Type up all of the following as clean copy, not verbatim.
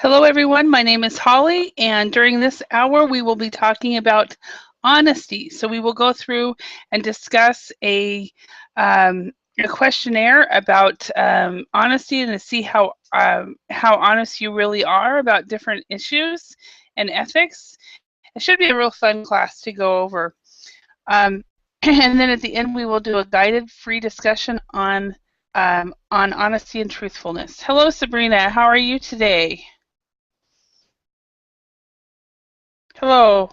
Hello, everyone. My name is Holly, and during this hour, we will be talking about honesty. So we will go through and discuss a questionnaire about honesty and to see how honest you really are about different issues and ethics. It should be a real fun class to go over. And then at the end, we will do a guided free discussion on honesty and truthfulness. Hello, Sabrina. How are you today? Hello,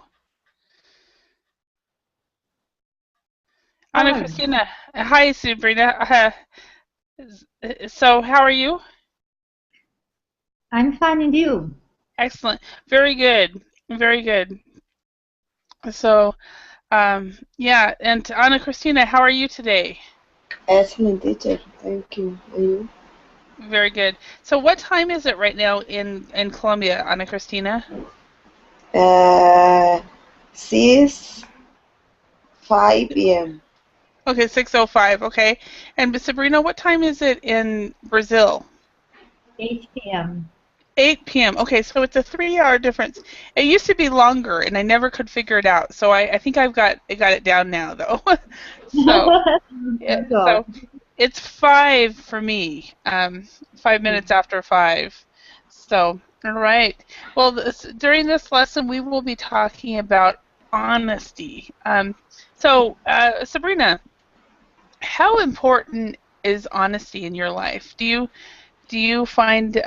Ana Hi, Cristina. Hi, Sabrina. So, how are you? I'm finding you. Excellent. Very good. Very good. So, yeah, and Ana Cristina, how are you today? Excellent teacher, thank you. And you? Very good. So, what time is it right now in Colombia, Ana Cristina? 6 5 p.m. Okay, 6:05. Okay. And Sabrina, what time is it in Brazil? 8 p.m. 8 p.m. Okay, so it's a 3-hour difference. It used to be longer, and I never could figure it out. So I think I got it down now, though. So yeah, Thank God. so it's 5 for me. 5 minutes after 5. So all right. Well, during this lesson, we will be talking about honesty. Sabrina, how important is honesty in your life? Do you find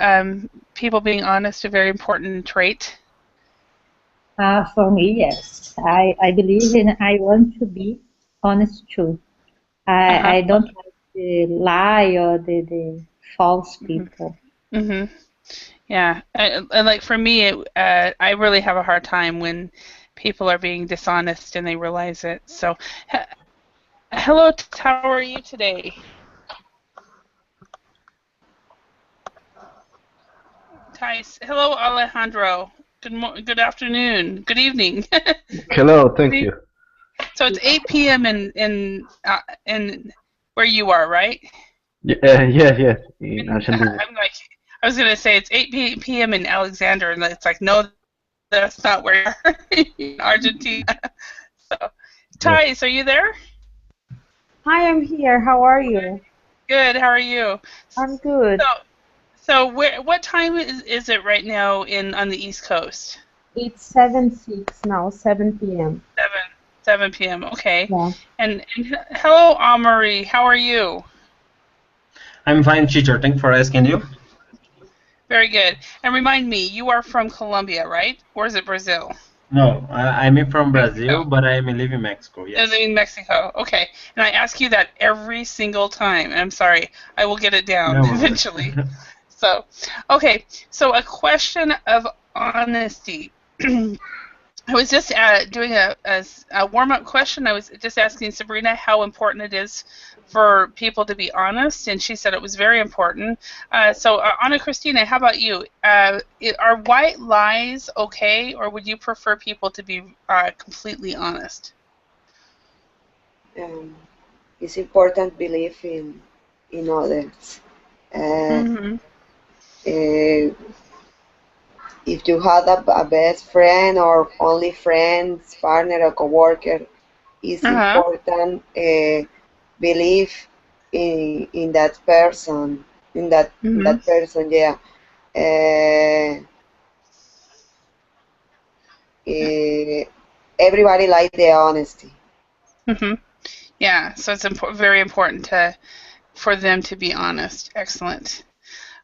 people being honest a very important trait? For me, yes. I believe in, I want to be honest too. Uh-huh. I don't like the lie or the false people. Mhm. Yeah. And like for me, I really have a hard time when people are being dishonest and they realize it. So, hello, how are you today? Thais. Hello, Alejandro. Good afternoon. Good evening. Hello, thank See? you. So it's 8 p.m. in where you are, right? Yes, in And Argentina. I'm like, I was gonna say it's 8 p.m. in Alexander, and it's like, no, that's not where you are in Argentina. So, Yes. Thais, are you there? Hi, I'm here. How are you? Good. How are you? I'm good. So, what time is it right now in on the East Coast? It's 7:06 now, 7 p.m. 7 p.m. Okay. Yeah. And hello, Amari. How are you? I'm fine, teacher. Thank you for asking you. Very good. And remind me, you are from Colombia, right? Or is it Brazil? No, I'm from Mexico. Brazil, but I'm living in Mexico. I Yes. live in Mexico. Okay. And I ask you that every single time. I'm sorry. I will get it down No worries. eventually. So, okay. So a question of honesty. I was just doing a warm-up question. I was just asking Sabrina how important it is for people to be honest, and she said it was very important. Ana Cristina, how about you? Are white lies okay, or would you prefer people to be completely honest? Um, it's important believe in others. Uh, Mm-hmm. uh, if you have a best friend or only friends, partner or coworker, it's Uh-huh. important believe in that person, in Mm-hmm. that person. Yeah. Uh, uh, Everybody like the honesty. Mm-hmm. Yeah. So it's very important for them to be honest. Excellent.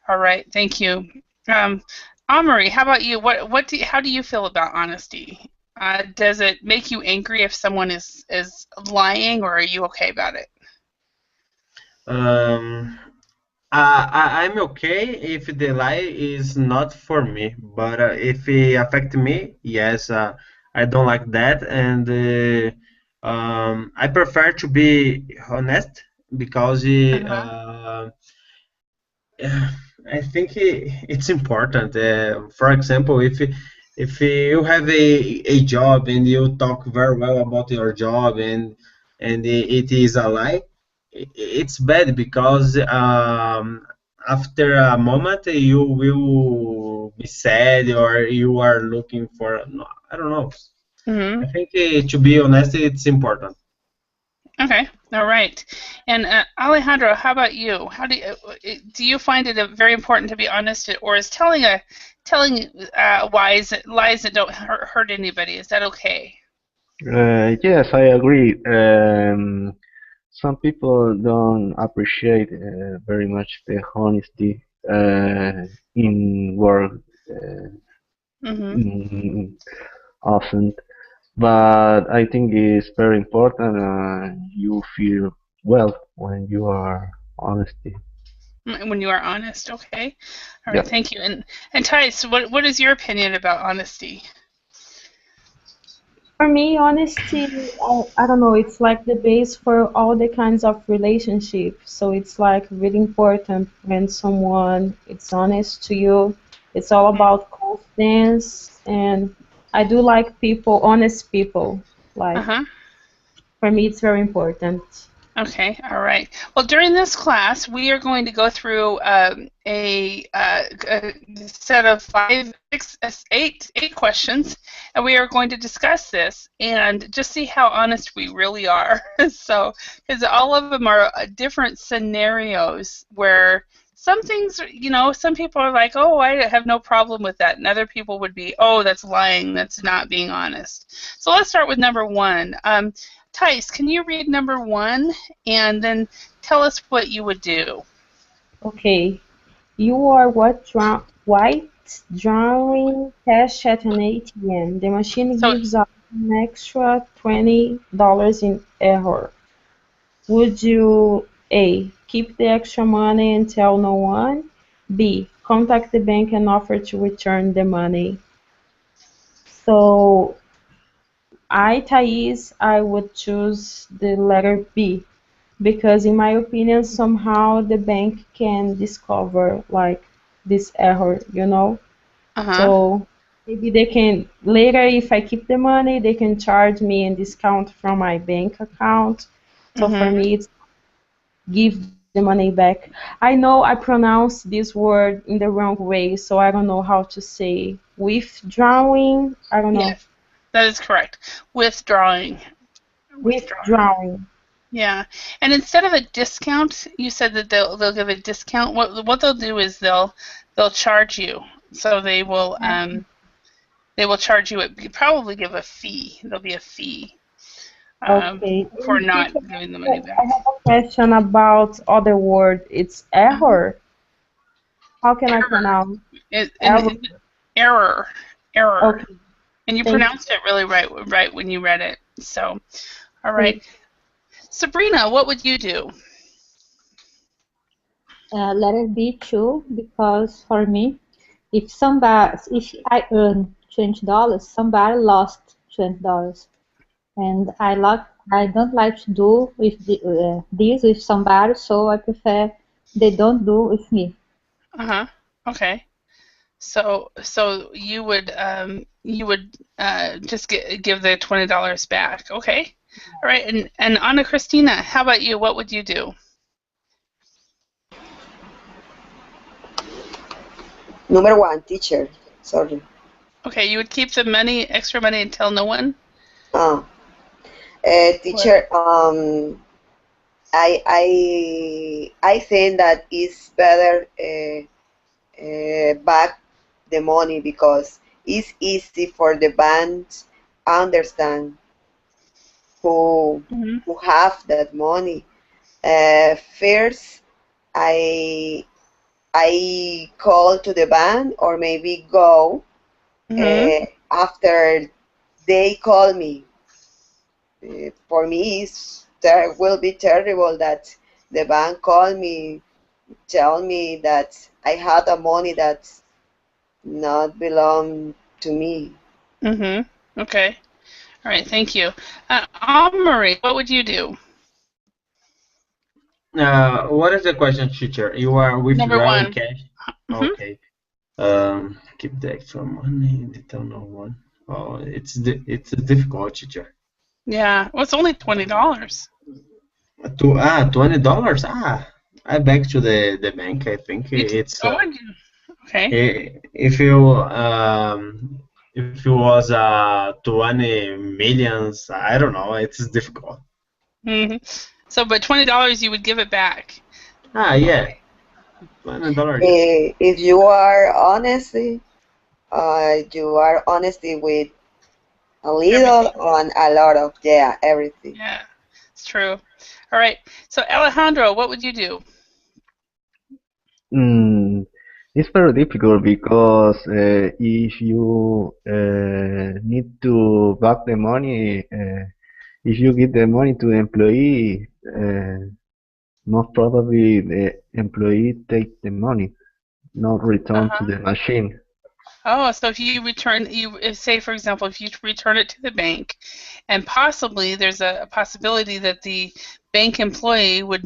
All right. Thank you. Um, Amory, how about you? How do you feel about honesty? Does it make you angry if someone is lying, or are you okay about it? Um, I'm okay if the lie is not for me, but if it affect me, yes, I don't like that, and I prefer to be honest because Uh-huh. I think it's important. For example, if you have a job and you talk very well about your job and it is a lie, it's bad because after a moment you will be sad or you are looking for. No, I don't know. Mm-hmm. I think to be honest, it's important. Okay, all right. And Alejandro, how about you? How do you find it very important to be honest, or is telling lies that don't hurt anybody? Is that okay? Yes, I agree. Some people don't appreciate very much the honesty in work Mm-hmm. often, but I think it's very important. You feel well when you are honesty. When you are honest, okay. All right, Yeah. thank you. And Thais, what is your opinion about honesty? For me, honesty, I don't know, it's like the base for all the kinds of relationships. So it's like really important when someone is honest to you. It's all about confidence, and I do like people, honest people. Like, Uh-huh. for me, it's very important. Okay, all right. Well, during this class, we are going to go through a set of 8 questions, and we are going to discuss this and just see how honest we really are. So, because all of them are different scenarios where some things, some people are like, oh, I have no problem with that, and other people would be, oh, that's lying, that's not being honest. So let's start with number 1. Thais, can you read number 1 and then tell us what you would do? Okay. You are white drawing cash at an ATM. The machine So- gives out an extra $20 in error. Would you A, keep the extra money and tell no one? B, contact the bank and offer to return the money? So Thais, I would choose the letter B, because in my opinion, somehow the bank can discover like this error, Uh-huh. So maybe they can later, if I keep the money, they can charge me and discount from my bank account. So for Mhm. me, it's give the money back. I know I pronounce this word in the wrong way, so I don't know how to say withdrawing. I don't know. Yes, that is correct. Withdrawing. Withdrawing. Yeah, and instead of a discount, you said that they'll give a discount. What they'll do is they'll charge you. So they will charge you. Probably give a fee. There'll be a fee Okay. for not giving the money I back. have a question about other word. It's error. How can I Error. pronounce? Error. Error. Okay. And you Thank pronounced it really right when you read it. So, all right. Sabrina, what would you do? Letter B too, because for me, if I earn $20, somebody lost $20, and I don't like to do this with somebody, so I prefer they don't do with me. Uh-huh. Okay. So you would just give the $20 back. Okay. All right. And Ana Cristina, how about you? What would you do? Number 1, teacher. Sorry. Okay, you would keep the extra money, and tell no one? Teacher, I think that it's better back the money, because it's easy for the banks understand who have that money. First, I call to the bank, or maybe go after they call me. For me, it will be terrible that the bank call me, tell me that I had a money that's not belong to me. Okay. All right. Thank you. Anne-Marie, what would you do? What is the question, teacher? You are Number withdrawing 1. cash? Okay. Keep the extra money. Tell no one. Oh, it's difficult, teacher. Yeah. Well, it's only $20. $20. I back to the bank. I think it's. Oh, would you? Okay. If it was 20 millions, I don't know. It's difficult. hmm So, but $20 you would give it back. Yeah, $20. Yes. If you are you are honesty with a little Everything. on a lot of, yeah, everything. Yeah, it's true. All right. So, Alejandro, what would you do? Mm, it's very difficult because if you need to back the money, if you give the money to the employee, most probably the employee take the money, not return to Uh-huh. the machine. Oh, so if you return, say, for example, if you return it to the bank, and possibly there's a possibility that the bank employee would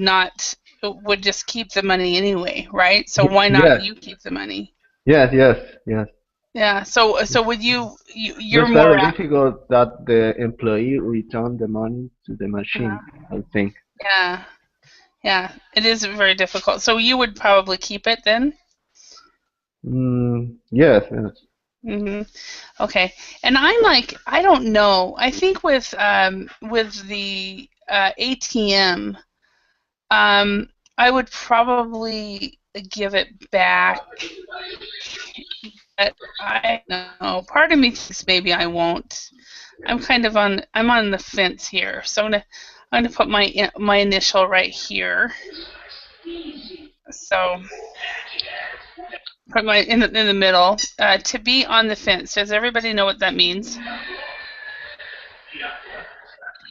just keep the money anyway, right? So why not Yes, you keep the money? yes, yes, yes. Yeah. So would you're It's more very apt. difficult that the employee return the money to the machine, I think. Yeah. Yeah. It is very difficult. So you would probably keep it then? Yes, yes. hmm Okay. And I'm like, I don't know. I think with the ATM, I would probably give it back, but I don't know. Part of me thinks maybe I won't. I'm on the fence here. So I'm gonna put my initial right here. So put my in the middle. To be on the fence. Does everybody know what that means?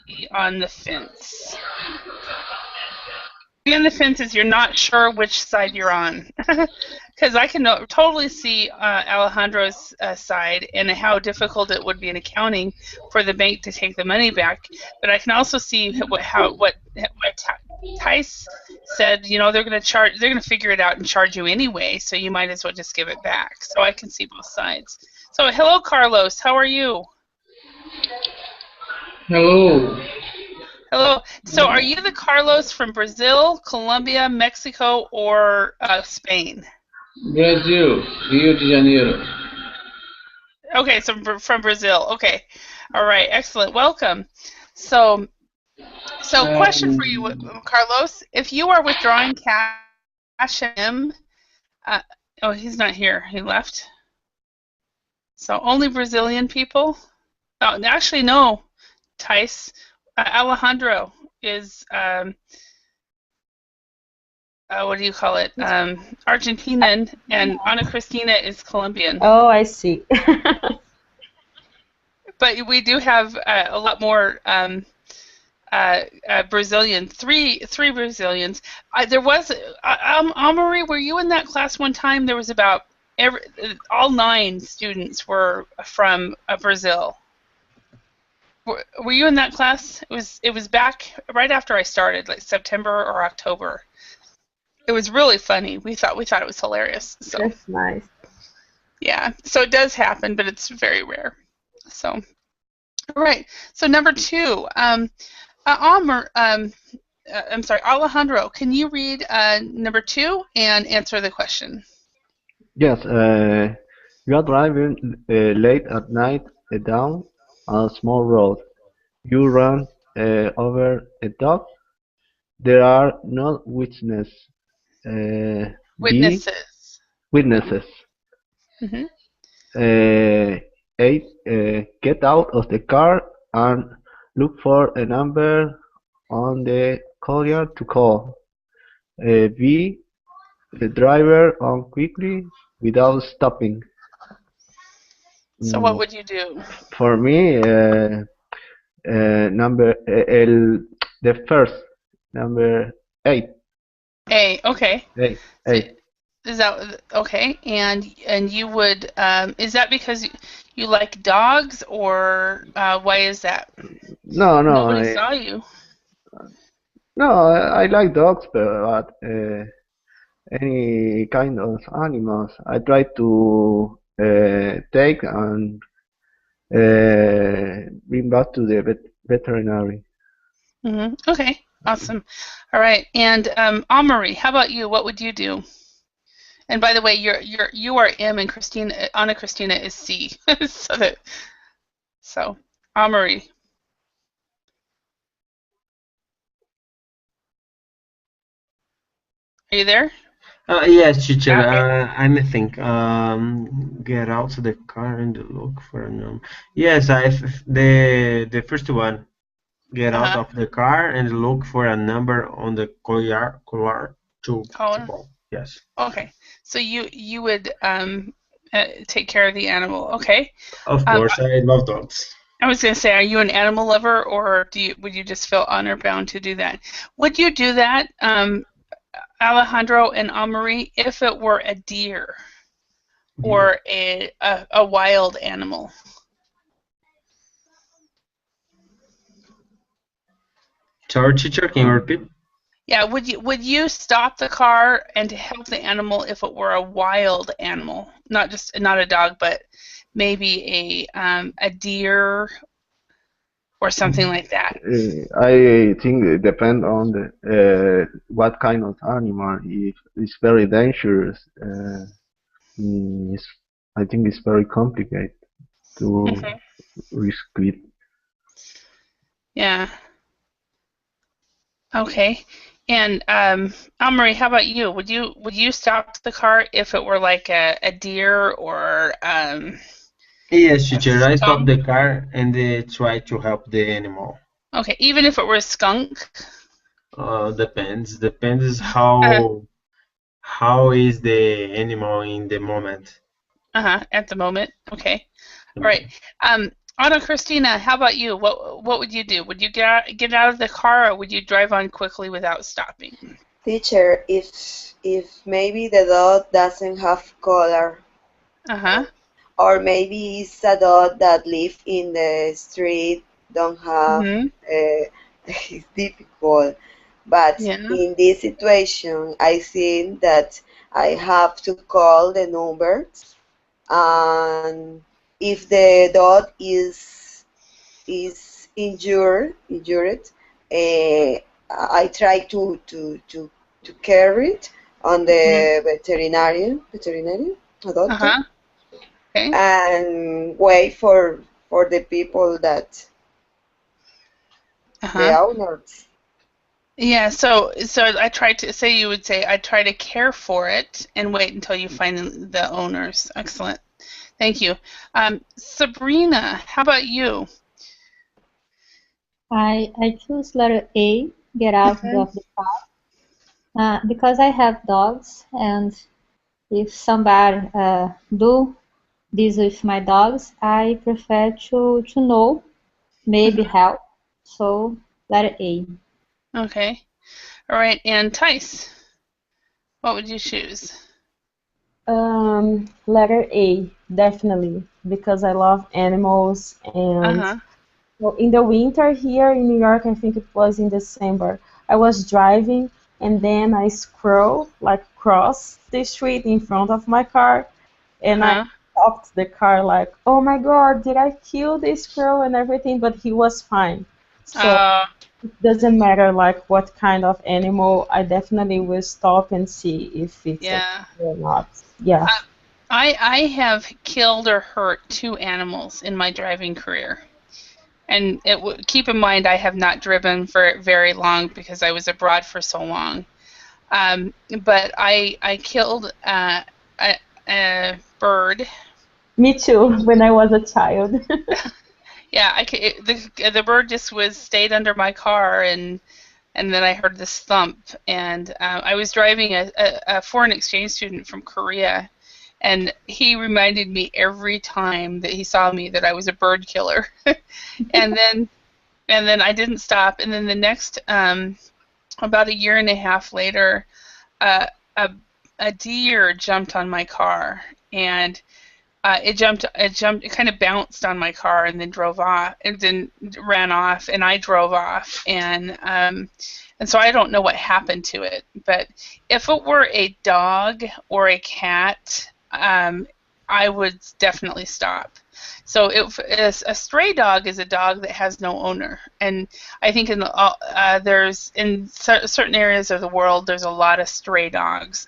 Be on the fence. Be on the fence is you're not sure which side you're on. Because I can totally see Alejandro's side and how difficult it would be in accounting for the bank to take the money back. But I can also see what Tice said. You know, they're going to figure it out and charge you anyway. So you might as well just give it back. So I can see both sides. So hello, Carlos. How are you? Hello, Hello. So are you the Carlos from Brazil, Colombia, Mexico, or Spain? Brasil, Rio de Janeiro. Okay, so from Brazil. Okay. All right. Excellent. Welcome. So, question for you, Um, Carlos. If you are withdrawing cash in him, oh, he's not here. He left. So only Brazilian people? Oh, actually, no. Tice, Alejandro is what do you call it? Argentinian, and Ana Cristina is Colombian. Oh, I see. But we do have a lot more Brazilian, three Brazilians. There was Amaury, were you in that class one time? There was about all 9 students were from Brazil. Were you in that class? It was back right after I started, like September or October. It was really funny. We thought it was hilarious. So That's nice. yeah, so it does happen, but it's very rare. So all right. So number 2, I'm sorry, Alejandro. Can you read number 2 and answer the question? Yes, you are driving late at night down a small road. You run over a dog. There are no be Witnesses. witnesses. hmm 8. Get out of the car and look for a number on the caller to call. B. The driver on quickly without stopping. So what would you do? For me, the first number 8. Okay. 8. So 8. is that okay? And you would is that because you like dogs, or why is that? No, no, Nobody saw you. no. I like dogs, but any kind of animals. I try to take and bring back to the veterinary. Okay. Awesome. All right. And Amaury, how about you? What would you do And by the way, you are M and Ana Cristina is C. So Amaury. Are you there? Yes, teacher. Okay. I think get out of the car and look for a number. Yes, the first one. Get out Uh-huh. of the car and look for a number on the collar to Oh, call. Yes. okay. So you would take care of the animal. Okay. Of Um, course, I love dogs. I was going to say, are you an animal lover, or would you just feel honor bound to do that? Would you do that, Alejandro and Amaury, if it were a deer or a wild animal? Sorry, teacher, can you repeat? Yeah, would you stop the car and to help the animal if it were a wild animal, not a dog, but maybe a deer or something like that? I think it depends on the what kind of animal. If it's very dangerous, it's, I think it's very complicated to Hmm. risk it. Yeah. Okay. And Anne-Marie, how about you? Would you stop the car if it were like a deer or Yes, a teacher. I stop skunk? the car and try to help the animal. Okay, even if it were a skunk? Depends. Depends Uh, how is the animal in the moment. at the moment. Okay. All right. Okay. Anna Christina, how about you? What would you do? Would you get out of the car, or would you drive on quickly without stopping? Teacher, if maybe the dog doesn't have color, Uh-huh. or maybe it's a dog that live in the street, don't have, Mm-hmm. it's difficult. But Yeah. in this situation, I think that I have to call the number, and if the dog is injured, I try to carry it on Mm-hmm. the veterinarian, a doctor, Uh-huh. Okay. and wait for the people that the Uh-huh. owners. Yeah, so I tried to say you would say I try to care for it and wait until you find the owners. Excellent. Thank you. Sabrina, how about you? I choose letter A, get out Mhm. of the because I have dogs, and if somebody do this with my dogs, I prefer to know, maybe Mhm. help. So letter A. Okay. All right. And Tice, what would you choose? Letter A, definitely, because I love animals. And Uh-huh. well, in the winter here in New York, I think it was in December, I was driving and then a squirrel like crossed the street in front of my car, and I Uh-huh. stopped the car like, oh my God, did I kill this squirrel and everything? But he was fine. So Uh, it doesn't matter like what kind of animal, I definitely will stop and see if it's okay yeah. or not. Yeah. Uh, I have killed or hurt 2 animals in my driving career. And keep in mind, I have not driven for very long because I was abroad for so long. But I killed a bird. Me too, when I was a child. Yeah, the bird just stayed under my car, and then I heard this thump, and I was driving a foreign exchange student from Korea, and he reminded me every time that he saw me that I was a bird killer, and then I didn't stop, and then the next about a year and a half later, uh, a a deer jumped on my car, and it kind of bounced on my car and then drove off, and then ran off, and I drove off, and so I don't know what happened to it. But if it were a dog or a cat, I would definitely stop. So if a stray dog is a dog that has no owner, and I think there's in certain areas of the world there's a lot of stray dogs.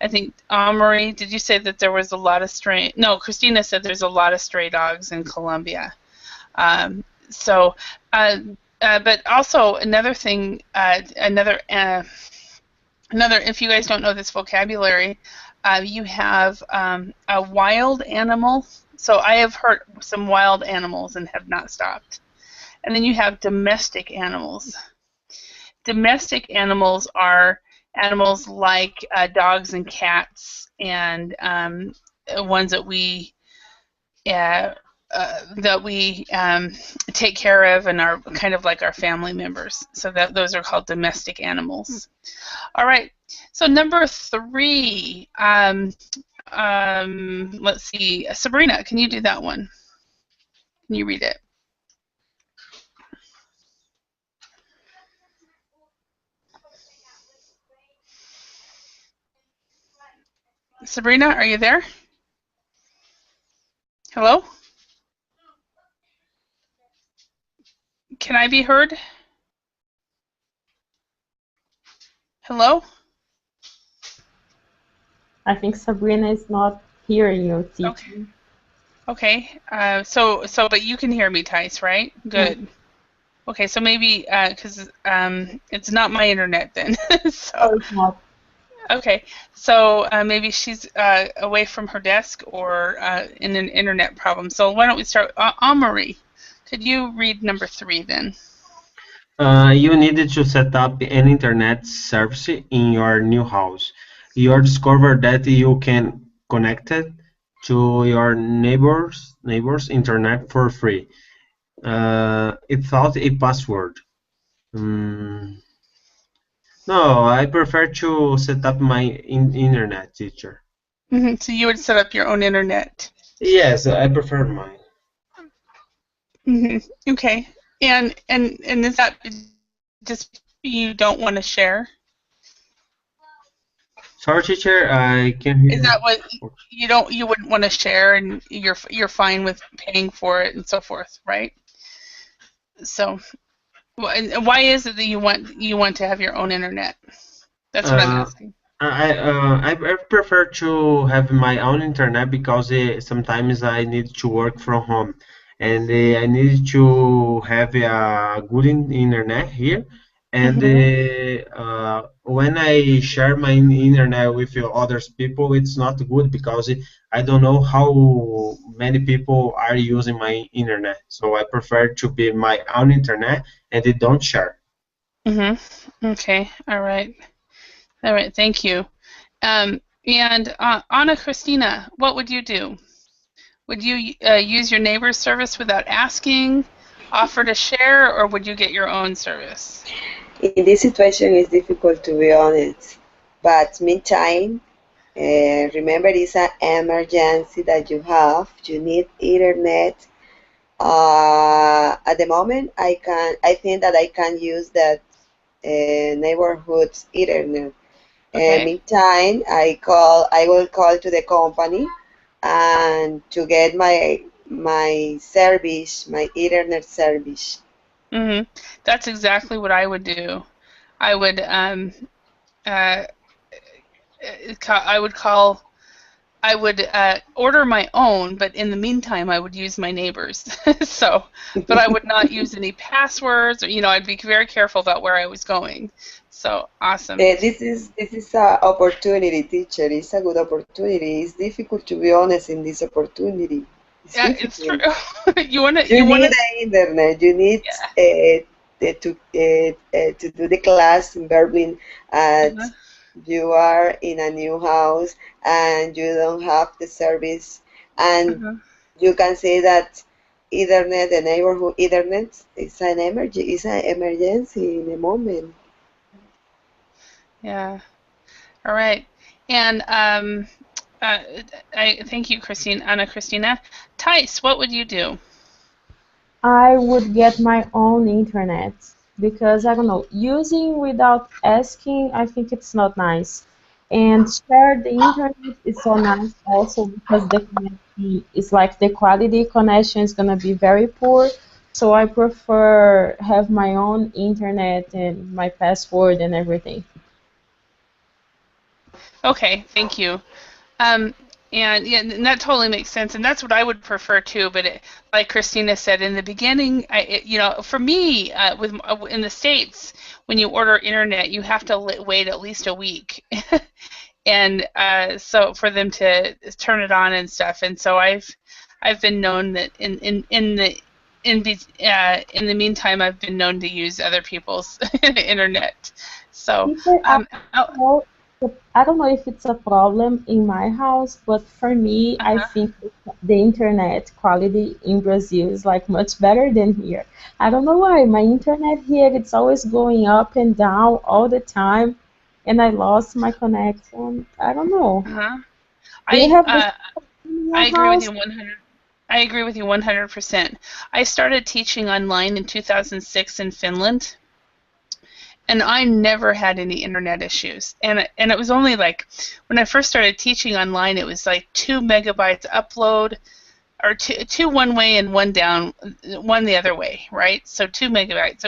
I think Marie, did you say that there was a lot of stray? No, Christina said there's a lot of stray dogs in Colombia. So, but also another thing, another, if you guys don't know this vocabulary, you have a wild animal. So I have heard some wild animals and have not stopped. And then you have domestic animals. Domestic animals are animals like dogs and cats and ones that we take care of and are kind of like our family members. So those are called domestic animals. All right. So number 3. Let's see. Sabrina, can you do that one? Can you read it? Sabrina, are you there? Hello? Can I be heard? Hello? I think Sabrina is not hearing you, teacher. Okay. But you can hear me, Tice, right? Good. Yeah. Okay, so maybe because it's not my internet then. So Oh, it's not. okay, so maybe she's away from her desk or in an internet problem. So why don't we start? Marie, could you read number 3 then? You needed to set up an internet service in your new house. You discover that you can connect it to your neighbor's internet for free. Without a password. No, I prefer to set up my internet, teacher. So you would set up your own internet. Yes, I prefer mine. Okay, and is that just you don't want to share? Sorry, teacher, I can't hear. Is that what you wouldn't want to share, and you're fine with paying for it and so forth, right? So, why is it that you want to have your own internet? That's what I'm asking. I prefer to have my own internet because sometimes I need to work from home, and I need to have a good internet here. And when I share my internet with other people, it's not good because I don't know how many people are using my internet. So I prefer to be my own internet and they don't share. Okay. All right. All right. Thank you. And Anna Christina, what would you do? Would you use your neighbor's service without asking, offer to share, or would you get your own service? In this situation, it's difficult to be honest. But meantime, remember it's an emergency that you have. You need internet. At the moment, I think that I can use that neighborhood's internet. Okay. Meantime, I will call to the company and to get my service, my internet service. That's exactly what I would do. I would order my own, but in the meantime, I would use my neighbor's. So, but I would not use any passwords, or I'd be very careful about where I was going. So awesome. This is an opportunity, teacher. It's a good opportunity. It's difficult to be honest in this opportunity. It's true. You need the internet. You need to do the class in Berlin. You are in a new house and you don't have the service, and you can say that internet, the neighborhood internet, is an emergency in a moment. Yeah. All right. And I thank you, Anna Christina. Tice, what would you do? I would get my own internet because, I don't know, using without asking, I think it's not nice. And share the internet is so nice also because the connection is like the quality connection is going to be very poor. So I prefer have my own internet and my password and everything. Okay, thank you. Um, and yeah, and that totally makes sense, and that's what I would prefer too. But like Christina said in the beginning, for me, in the States, when you order internet, you have to wait at least a week, and so for them to turn it on and stuff. And so I've been known that in the meantime, I've been known to use other people's internet. So Teacher, oh, know, I don't know if it's a problem in my house, but for me, I uh-huh. think the internet quality in Brazil is like much better than here. I don't know why. My internet here, it's always going up and down all the time, and I lost my connection. I don't know. Uh-huh. Do you I have this uh, in I your agree with house? you 100. I agree with you 100%. I started teaching online in 2006 in Finland, and I never had any internet issues. And it was only like when I first started teaching online, it was like 2 megabytes upload, or two one way and one down, one the other way, right? So 2 megabytes.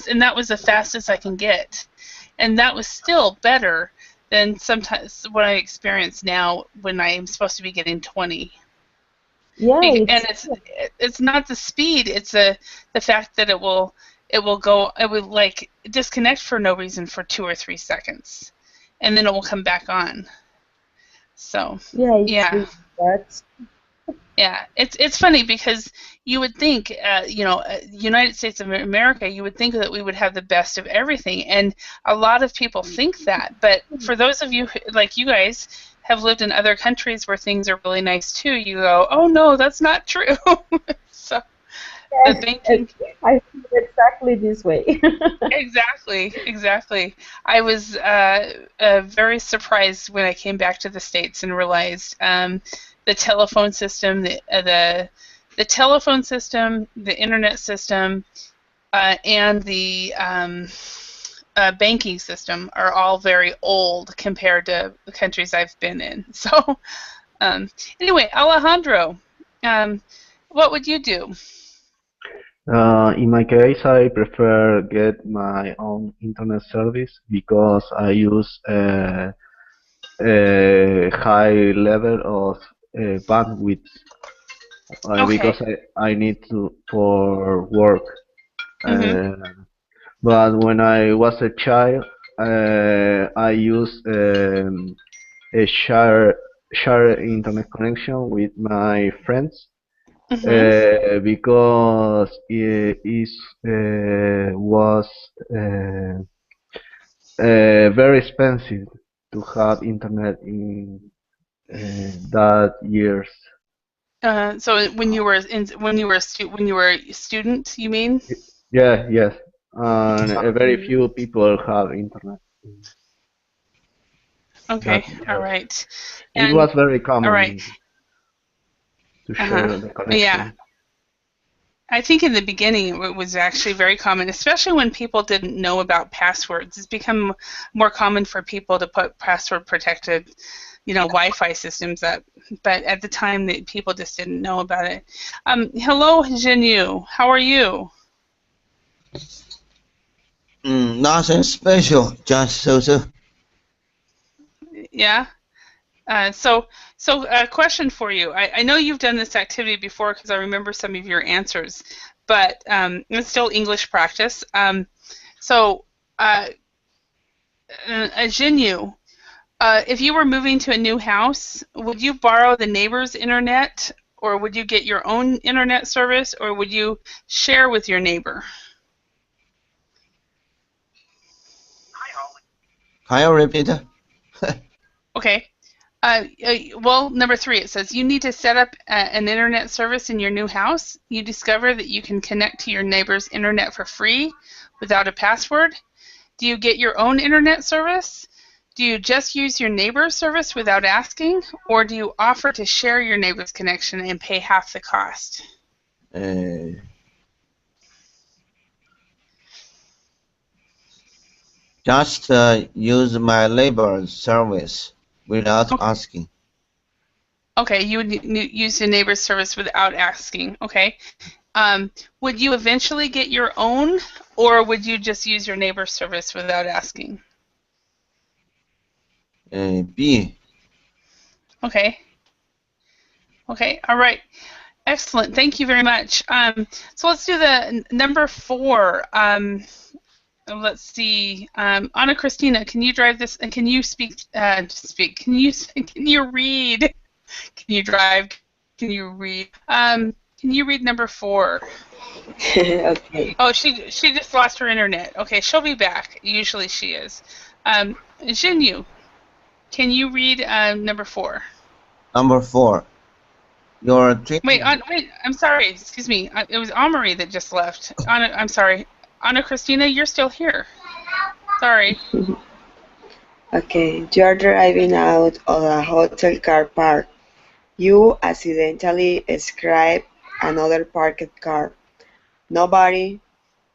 And that was the fastest I can get, and that was still better than sometimes what I experience now when I'm supposed to be getting 20. Yeah, And it's it's not the speed, it's the fact that it will like disconnect for no reason for 2 or 3 seconds, and then it will come back on. So yeah, it's yeah. really bad. Yeah, it's funny because you would think, United States of America, you would think that we would have the best of everything, and a lot of people think that. But for those of you like you guys have lived in other countries where things are really nice too, you go, oh no, that's not true. So the Yes, banking, I feel exactly this way. exactly. I was very surprised when I came back to the States and realized the telephone system, the telephone system, the internet system, and the banking system are all very old compared to the countries I've been in. So anyway, Alejandro, what would you do? In my case, I prefer get my own internet service because I use a high level of bandwidth Okay. because I need to for work. Mhm. Uh, but when I was a child, I used a share internet connection with my friends Mhm. because it is was uh, very expensive to have internet in that years. So when you were a student, you mean? Yeah, yes, and very few people have internet in that Okay. All years. right. It And was very all right. common to Uh-huh. share the Yeah. connection. I think in the beginning it was actually very common, especially when people didn't know about passwords. It's become more common for people to put password protected, Wi-Fi systems up. But at the time, that people just didn't know about it. Hello, Jinyu. How are you? Nothing special, just so. Yeah. So a question for you. I know you've done this activity before because I remember some of your answers, but it's still English practice. So, uh, Jinyu, if you were moving to a new house, would you borrow the neighbor's internet, or would you get your own internet service, or would you share with your neighbor? Can you repeat? Okay. Well, number 3, it says you need to set up an internet service in your new house. You discover that you can connect to your neighbor's internet for free without a password. Do you get your own internet service? Do you just use your neighbor's service without asking? Or do you offer to share your neighbor's connection and pay half the cost? Uh, just use my labor service without Okay. asking. Okay, you would use your neighbor's service without asking. Okay. Would you eventually get your own, or would you just use your neighbor's service without asking? B. Okay. Okay. All right. Excellent. Thank you very much. So let's do the number 4. Let's see. Anna Christina, can you drive this? And can you speak? Speak. Can you? Can you read? Can you drive? Can you read? Can you read number 4? Okay. Oh, she just lost her internet. Okay, she'll be back. Usually she is. Jinyu, can you read number 4? Number 4. Your Wait, treatment. wait. I'm sorry. Excuse me. It was Amory that just left. Anna, I'm sorry. Anna Christina, you're still here. Sorry. Okay, you are driving out of a hotel car park. You accidentally scrape another parked car. Nobody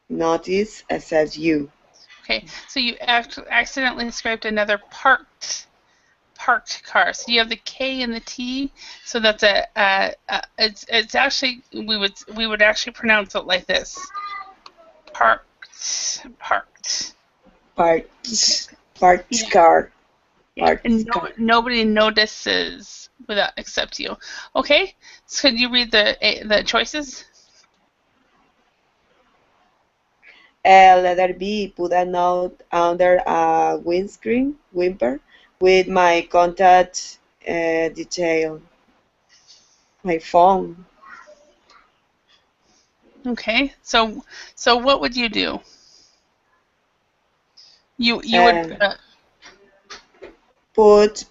noticed except you. Okay, so you accidentally scraped another parked car. So you have the K and the T. So that's it's actually we would actually pronounce it like this. Parked. Parked Yeah. car. And Parked car. nobody notices except you. Okay, so can you read the choices? Letter B, put a note under a windscreen wiper with my contact detail. My phone. Okay, so what would you do? You would Put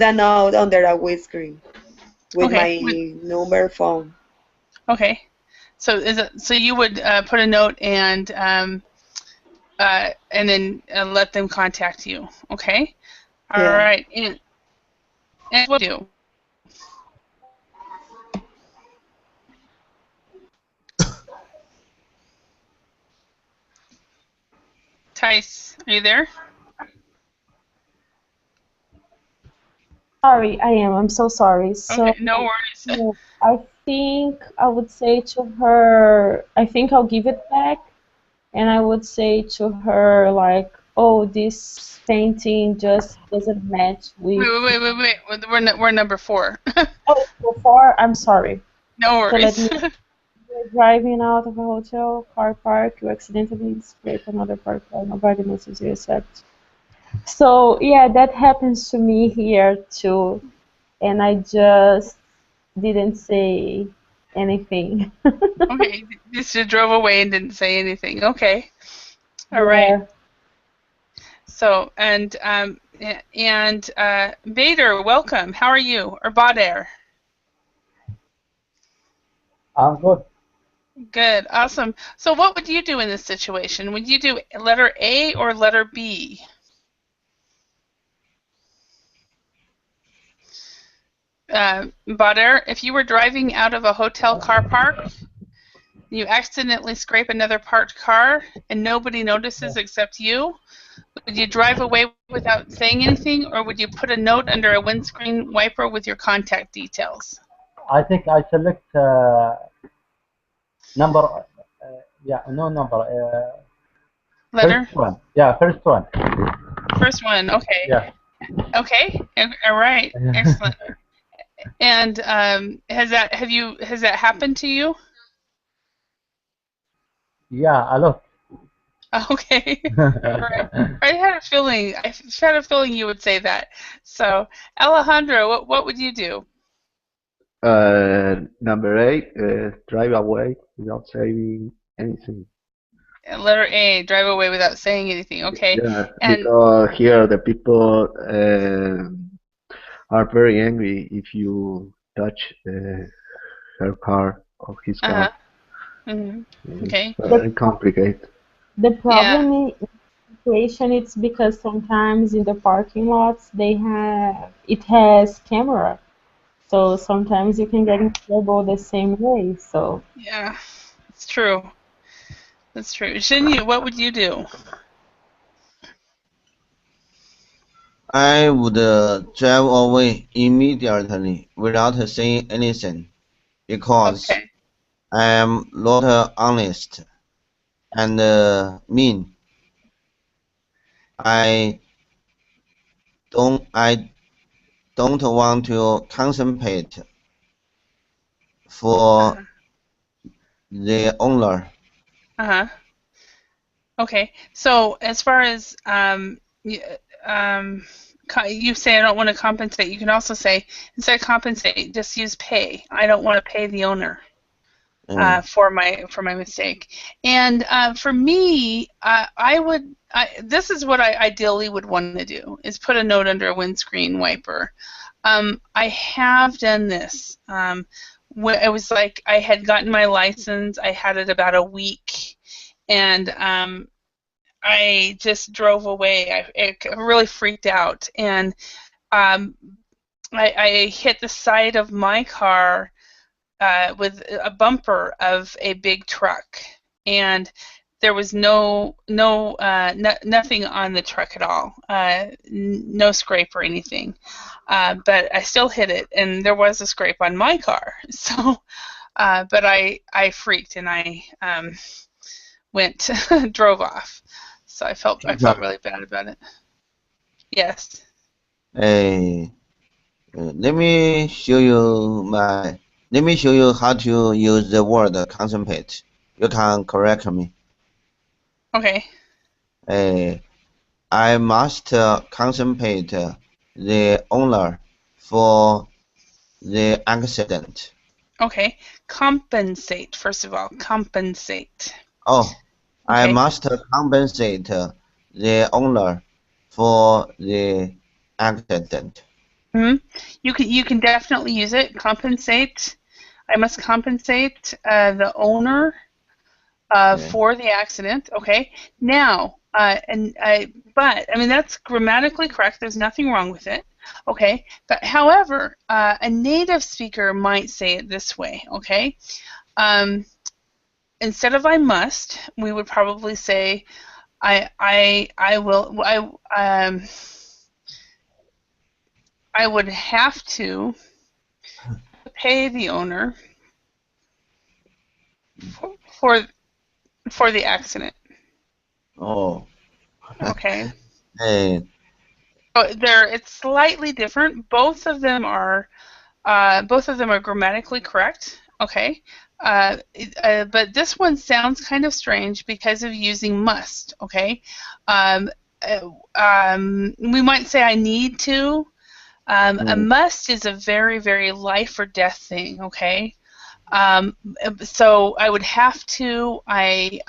a note under a windscreen with okay. my number phone. Okay, so you would put a note and then let them contact you. Okay, all Yeah. right, and what do you do? Tice, are you there? Sorry, I am. I'm so sorry. So, Okay, no worries. yeah, I think I would say to her, I think I'll give it back, and I would say to her, like, oh, this painting just doesn't match with. Wait. We're number 4. Oh, so far, I'm sorry. No So let worries. me. You're driving out of a hotel car park, you accidentally scrape another parked car. Nobody notices you except. So yeah, that happens to me here too, and I just didn't say anything. Okay, just drove away and didn't say anything. Okay, all right. Yeah. So Vader, welcome. How are you? Or Bader? I'm good. Good, awesome. So what would you do in this situation? Would you do letter A or letter B? Bader, if you were driving out of a hotel car park, you accidentally scrape another parked car and nobody notices except you, would you drive away without saying anything, or would you put a note under a windscreen wiper with your contact details? I think I select number. Yeah, no number. Letter? First one. Yeah, first one. First one, okay. Yeah. Okay, all right, excellent. And has that happened to you? Yeah, a lot. Okay. Right. I had a feeling you would say that. So, Alejandro, what would you do? Number 8, drive away without saying anything. Letter A, drive away without saying anything. Okay. Yeah, And because here the people are very angry if you touch her car or his car. mhm. It's Okay. very complicated. The Yeah. problem in situation it's because sometimes in the parking lots it has camera. So sometimes you can get in trouble the same way. So Yeah. It's true. That's true. Jinyu, what would you do? I would drive away immediately without saying anything because Okay. I am not honest and mean. I I don't want to compensate for the owner. Okay. So as far as you say I don't want to compensate, you can also say instead of compensate, just use pay. I don't want to pay the owner for my mistake. And for me, this is what I ideally would want to do, is put a note under a windscreen wiper. I have done this. It was like I had gotten my license. I had it about a week, and I just drove away. I really freaked out, and I hit the side of my car with a bumper of a big truck, and there was nothing on the truck at all, no scrape or anything, but I still hit it, and there was a scrape on my car. So, but I freaked, and I drove off. So I felt really bad about it. Yes. Let me show you how to use the word compensate. You can correct me. Okay. I must compensate the owner for the accident. Okay. Compensate, first of all. Compensate. Oh, okay. I must compensate the owner for the accident. You can definitely use it. Compensate. I must compensate the owner for the accident. Okay. Now, but I mean that's grammatically correct. There's nothing wrong with it. Okay. But however, a native speaker might say it this way. Okay. Instead of I must, we would probably say I would have to pay the owner for the accident. Oh. Okay. Hey. It's slightly different. Both of them are grammatically correct. Okay. But this one sounds kind of strange because of using must. Okay. We might say I need to. A must is a very, very life or death thing. Okay. So I would have to. I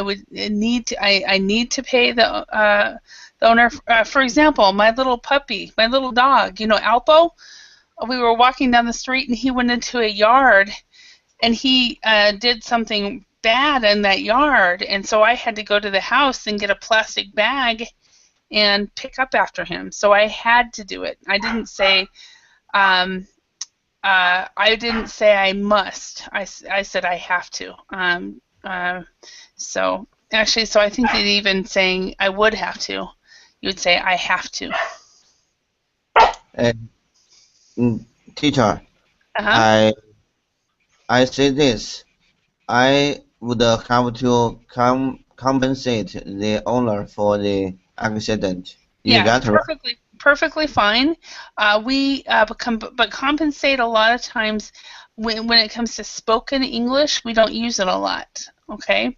would need to. I need to pay the owner. For example, my little puppy, my little dog. You know, Alpo. We were walking down the street and he went into a yard, and he did something bad in that yard, and so I had to go to the house and get a plastic bag and pick up after him. So I had to do it. I didn't say I must. I said I have to. So actually, so I think that even saying I would have to, you would say I have to. Teacher, I say this. I would have to compensate the owner for the accident. Is that right? Perfectly fine. But compensate a lot of times when it comes to spoken English, we don't use it a lot. Okay.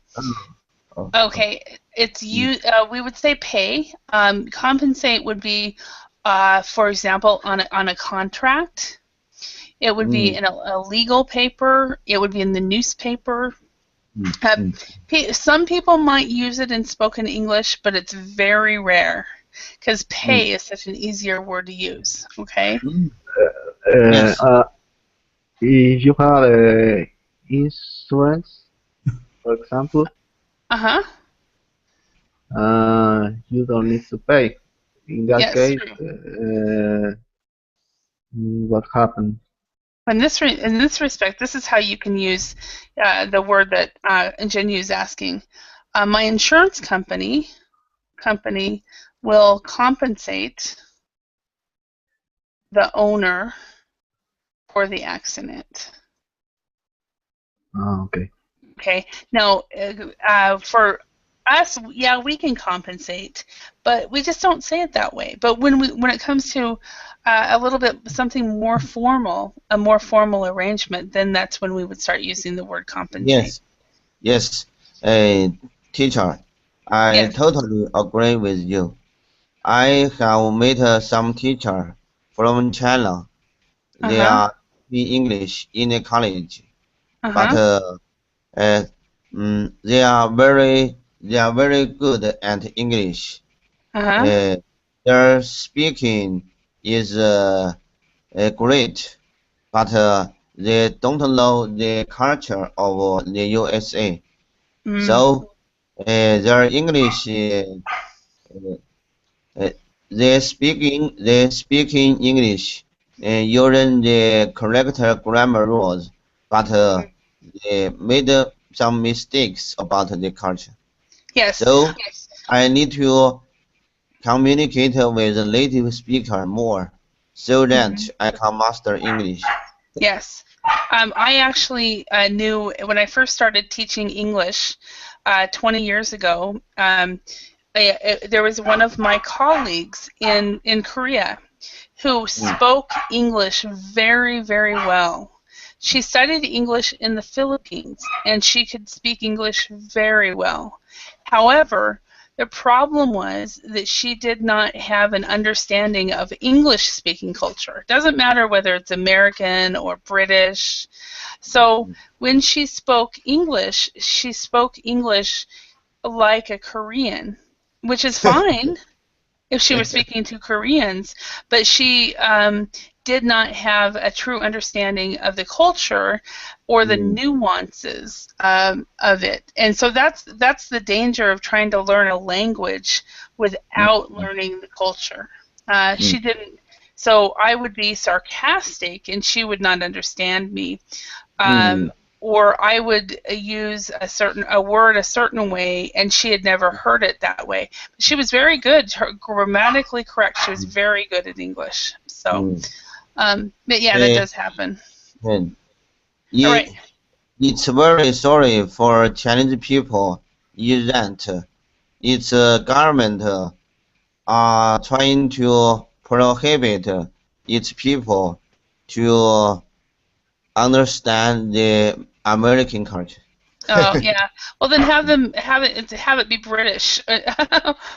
Okay. It's we would say pay. Compensate would be, for example, on a contract. It would be in a legal paper. It would be in the newspaper. Some people might use it in spoken English, but it's very rare because pay is such an easier word to use. Okay. Yes. If you have insurance, for example, you don't need to pay. In that case, what happened? In this respect, this is how you can use the word that Jinyu is asking. My insurance company will compensate the owner for the accident. Oh, okay. Okay. Now, for Us, yeah, we can compensate, but we just don't say it that way. But when it comes to a little bit something more formal, a more formal arrangement, then that's when we would start using the word compensate. Yes, yes. Teacher, I Yes. totally agree with you. I have met some teacher from China. They Uh-huh. are in English in a college, but Uh-huh. uh, they are very good at English. Uh-huh. Uh, their speaking is great, but they don't know the culture of the USA. Mm. So their English, uh, they speaking English using the correct grammar rules, but they made some mistakes about the culture. Yes. So I need to communicate with the native speaker more so that Mhm. I can master English. Yes. I actually knew when I first started teaching English 20 years ago, there was one of my colleagues in Korea who Mm, spoke English very, very well. She studied English in the Philippines and she could speak English very well. However, the problem was that she did not have an understanding of English speaking culture. It doesn't matter whether it's American or British. So mm, when she spoke English like a Korean, which is fine if she was speaking to Koreans, but she did not have a true understanding of the culture or the mm, nuances of it. And so that's the danger of trying to learn a language mm, without learning the culture. mm, She didn't. So I would be sarcastic, and she would not understand me. mm, Or I would use a word a certain way, and she had never heard it that way. But she was very good, grammatically correct. She was very good at English. So, mm. but yeah, that Eh, does happen. and All right. it's very sorry for Chinese people is that its government are trying to prohibit its people to understand the American culture. Oh yeah. Well, then have it be British,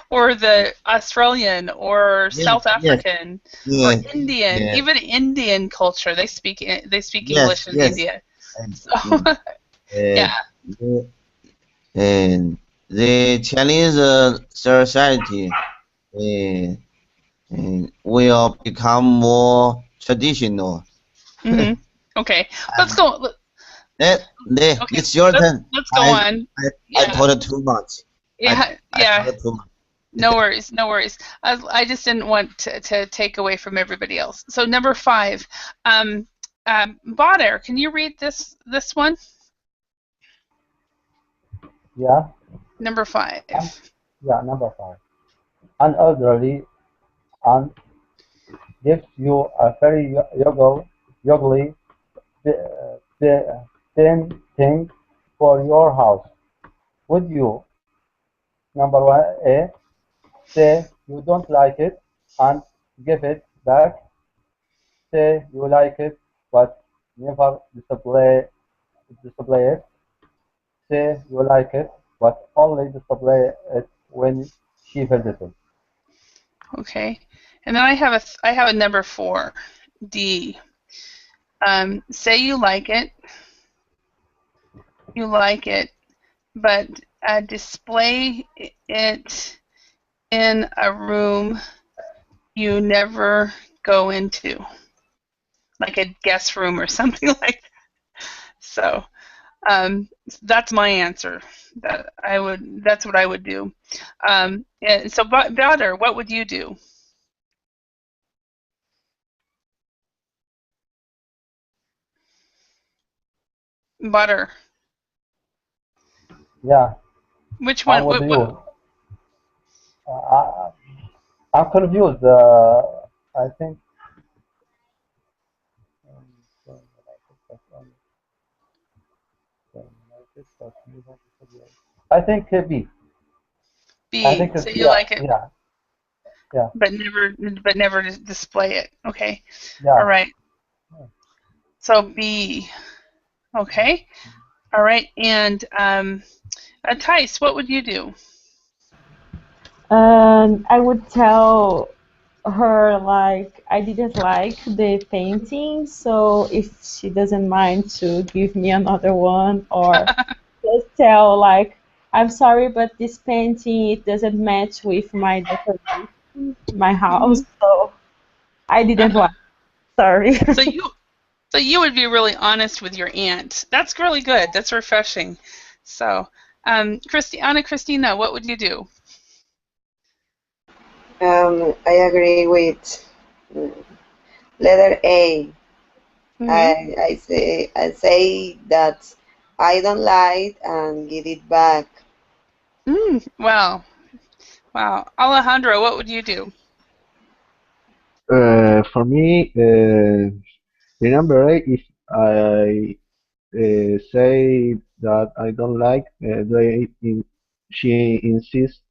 or the Australian, or Yes, South yes, African, or yes, Indian. yes, Even Indian culture, they speak yes, English in yes. India. And, So uh, yeah. the, and the Chinese society will become more traditional. Hmm. Okay. Let's And go. Okay. it's your Let's turn. let's go on. I Yeah. told too much. Yeah. I Yeah. told too much. No worries. No worries. I just didn't want to take away from everybody else. So number 5, Bader, can you read this one? Yeah. Number 5. And, yeah. Number 5. An elderly aunt gives you a very ugly thin thing for your house. Would you, number one, say you don't like it and give it back? Say you like it but never display it. Say you like it but only display it when she visits. Okay. And then I have a number 4, D. Say you like it, but display it in a room you never go into, like a guest room or something like that. So that's my answer. That's what I would do. And so, Bader, what would you do? Butter. Yeah, Which I'm one? with What? you. I, I'm confused. I think. I think B. B. I think So it's you like it, yeah, but never display it. Okay. yeah. All right. So B. Okay. All right. And Tice, what would you do? I would tell her like I didn't like the painting, so if she doesn't mind to give me another one, or just tell like I'm sorry, but this painting it doesn't match with my decoration, my house, so I didn't like. Sorry. So you would be really honest with your aunt. That's really good. That's refreshing. So, Christina, what would you do? I agree with letter A. I say that I don't like and give it back. Wow. Alejandro, what would you do? For me, remember, if I say that I don't like, she insists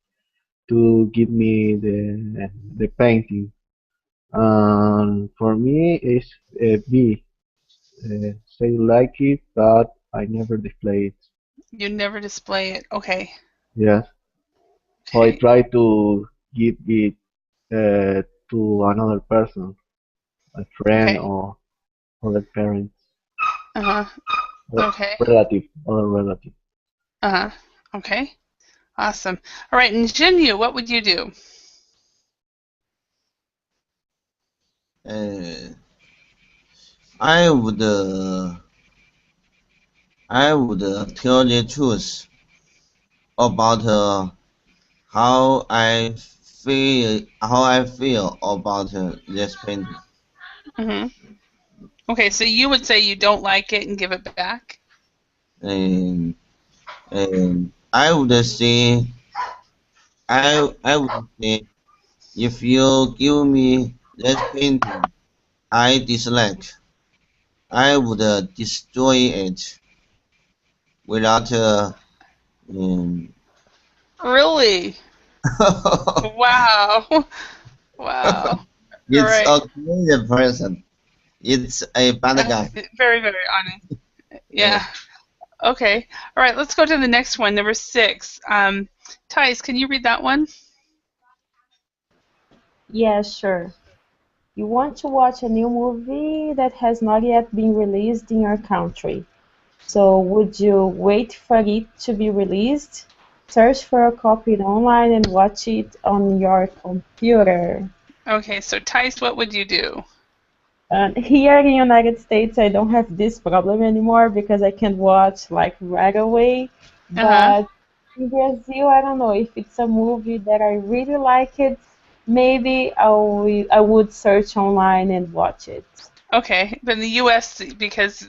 to give me the painting. For me, it's B. Say like it, but I never display it. You never display it. Okay. Yes. So I Okay. try to give it to another person, a friend Okay. or other parents, Okay. other relative. Okay. Awesome. All right. And Jinyu, what would you do? I would tell the truth about how I feel about this painting. Okay, so you would say you don't like it and give it back? And I would say if you give me this painting I dislike, I would destroy it without Really? Wow. Wow. All It's right. a crazy person. It's a bad guy. Very, very honest. Yeah. Okay. All right, let's go to the next one, number 6. Tice, can you read that one? Yeah, sure. You want to watch a new movie that has not yet been released in your country. So would you wait for it to be released, search for a copy online, and watch it on your computer? Okay, so Tice, what would you do? Here in the United States, I don't have this problem anymore because I can watch like right away. But in Brazil, I don't know if it's a movie that I really like it. Maybe I would search online and watch it. Okay, but in the U.S., because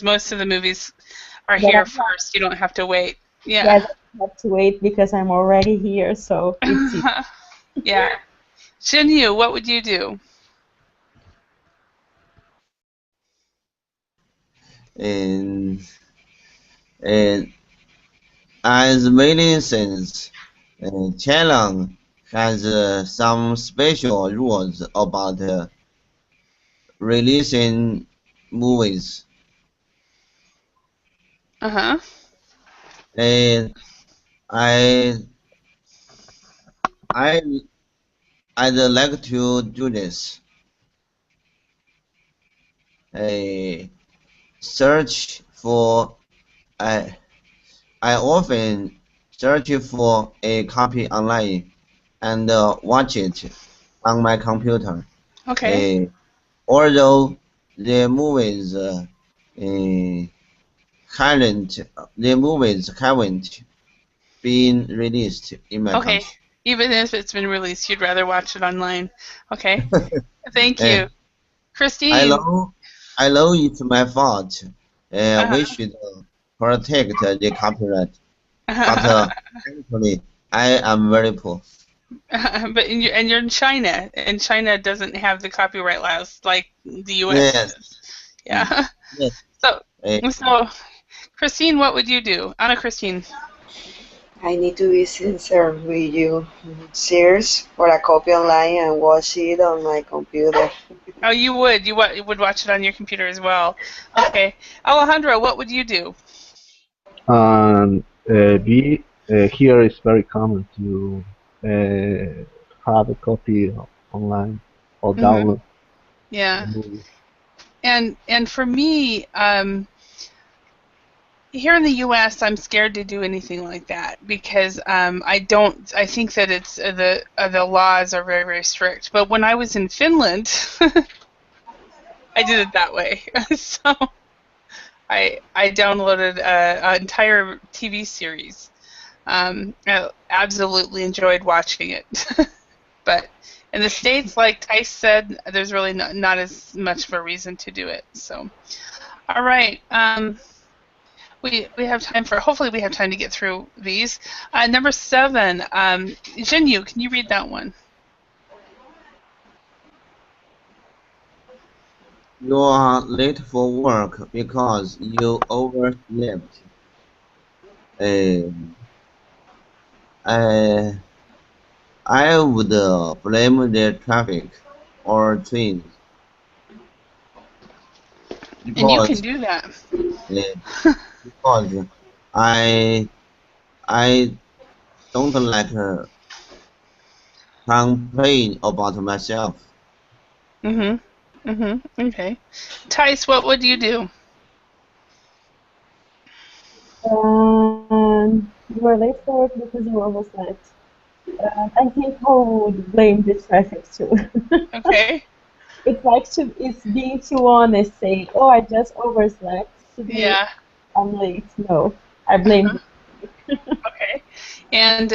most of the movies are But here first, you don't have to wait. yeah, I Yeah. don't have to wait because I'm already here, so it's easy. Yeah. Jinyu, what would you do? And as many says, China has some special rules about releasing movies. And I I'd like to do this. Search for I often search for a copy online and watch it on my computer. Okay. Although the movies haven't been released in my Okay. country. Even if it's been released, you'd rather watch it online. Okay. Thank you. Christine. I know it's my fault. We should protect the copyright. But actually, I am very poor. But you're in China, and China doesn't have the copyright laws like the U.S. does. Yeah. Yes. So, Christine, what would you do? Anna Christine. I need to be sincere with you. Search for a copy online and watch it on my computer. Oh, you would. You would watch it on your computer as well. Okay. Alejandro, what would you do? And here is very common to have a copy online or download Yeah. the movie. And for me, here in the U.S., I'm scared to do anything like that because I think that it's the laws are very, very strict. But when I was in Finland, I did it that way. So I downloaded an entire TV series. I absolutely enjoyed watching it. But in the States, like Tice said, there's really not as much of a reason to do it. So, all right. We have time hopefully we have time to get through these. Number 7, Jinyu, can you read that one? You are late for work because you overslept. I would blame the traffic or trains And you can because do that. because I don't like complain about myself. Okay. Tice, what would you do? You are late for work because you overslept. I think I would blame the traffic too. Okay. It's being too honest, saying, "Oh, I just overslept today. Yeah. I'm late." No, I blame. Okay. And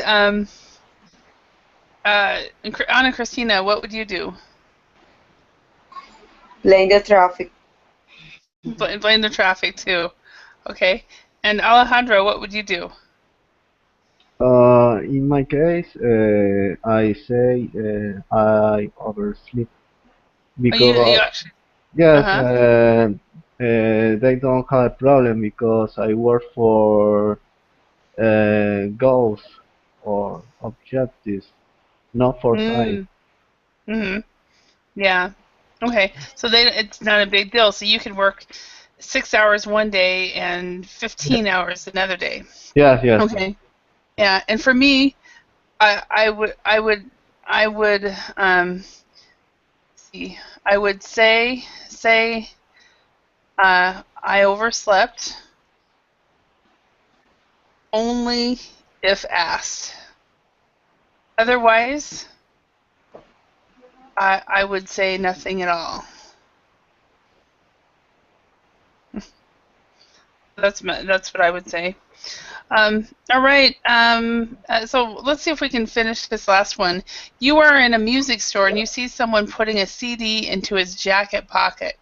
Anna Christina, what would you do? Blame the traffic. Blame the traffic too. Okay. And Alejandro, what would you do? In my case, I say I oversleep because You actually. yes, they don't have a problem because I work for goals or objectives, not for time. Yeah. Okay. So it's not a big deal. So you could work 6 hours one day and 15 hours another day. Yes, yes. Okay. Yeah. And for me, I would see. I would say I overslept only if asked. Otherwise, I would say nothing at all. That's what I would say. All right. So let's see if we can finish this last one. You are in a music store and you see someone putting a CD into his jacket pocket.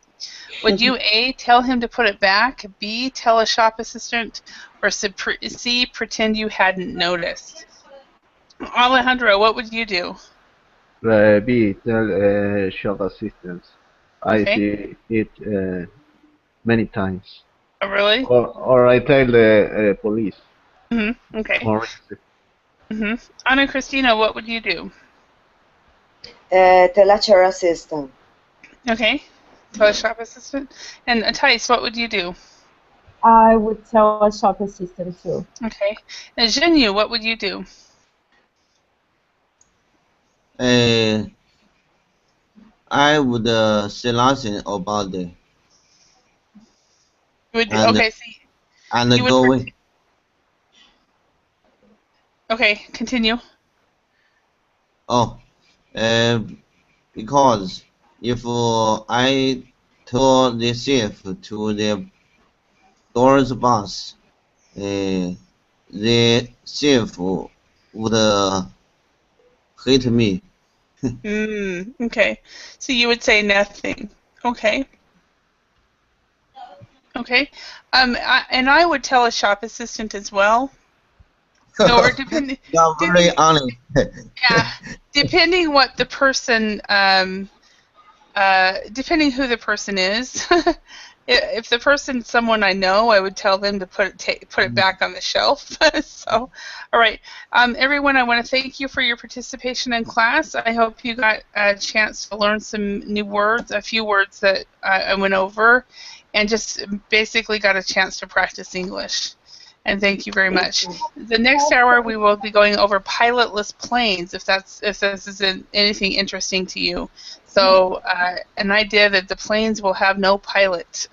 Would you A, tell him to put it back, B, tell a shop assistant, or C, pretend you hadn't noticed? Alejandro, what would you do? B, tell shop assistants. I see it many times. Oh, really? Or I tell the police. Okay. Anna Christina, what would you do? Tell a chair assistant. Okay. Tell a shop assistant. And Tice, what would you do? I would tell a shop assistant too. Okay. And Jinyu, what would you do? I would say nothing about it. And go away. Okay, continue. Oh, because if I told the thief to the door's boss, the thief would hate me. Okay. So you would say nothing. Okay. Okay. And I would tell a shop assistant as well. So, or depending. Very honest. Yeah. Depending what the person, depending who the person is, if the person's someone I know, I would tell them to put it back on the shelf. So, all right, everyone, I want to thank you for your participation in class. I hope you got a chance to learn some new words, a few words that I went over, and just basically got a chance to practice English. And thank you very much. The next hour we will be going over pilotless planes, if this is anything interesting to you. So an idea that the planes will have no pilot.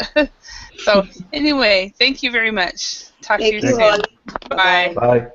So anyway, thank you very much. Talk to you soon. Holly. Bye. Bye.